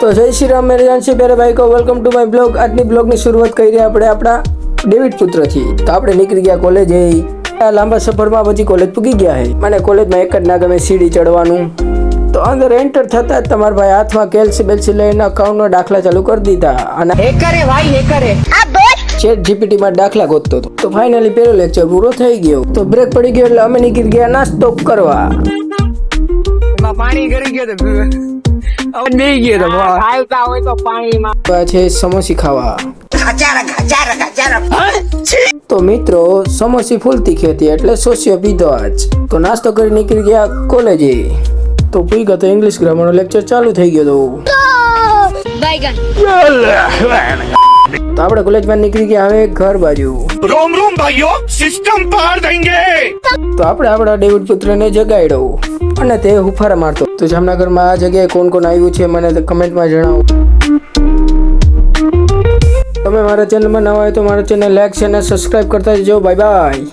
तो जय श्री राम मेरे जान से प्यारे भाई को वेलकम टू माय ब्लॉग। આજની બ્લોગની શરૂઆત કરી આપણે આપણા ડેવિડ પુત્રથી। તો આપણે નીકળી ગયા કોલેજે। આ લાંબા સફરમાં પછી કોલેજ પૂગી ગયા હે। મને કોલેજમાં એક જ ના ગમે સીડી ચડવાનું। તો અંદર એન્ટર થતા જ તમારા ભાઈ હાથમાં કેલ્સી બેલ્સી લઈને અકાઉન્ટનો દાખલા ચાલુ કરી દીધા અને હેકરે ભાઈ હેકરે ચેટ જીપીટી માં દાખલા ગોતતો હતો। તો ફાઇનલી પહેલો લેક્ચર પૂરો થઈ ગયો। તો બ્રેક પડી ગયો એટલે અમે નીકળી ગયા નાસ્તો કરવા। એમાં પાણી કરી ગયો તો હવે બેહી ગયો તો ખાવતા હોય તો પાણીમાં પછી સમોસી ખાવા। તો મિત્રો સમોસી ફૂલ તીખી હતી એટલે સોસિયો પીધો આજ। તો નાસ્તો કરી નીકળી ગયા કોલેજે। તો પૂઈ ગયો તો ઇંગ્લિશ ગ્રામરનો લેક્ચર ચાલુ થઈ ગયો તો આપણે કોલેજમાં નીકળી ગયા હવે ઘર બાજુ। रोम रोम भाइयों सिस्टम पार देंगे। તો આપણે આપણા ડેવિડ પુત્રને જગાડ્યો અને તે હુફારા મારતો। તો જામનગરમાં આ જગ્યાએ કોણ કોણ આવ્યું છે મને કમેન્ટમાં જણાવો। તમે મારા ચેનલમાં નવા હોય તો મારા ચેનલ લાઈક અને સબસ્ક્રાઇબ કરતા જજો। Bye bye.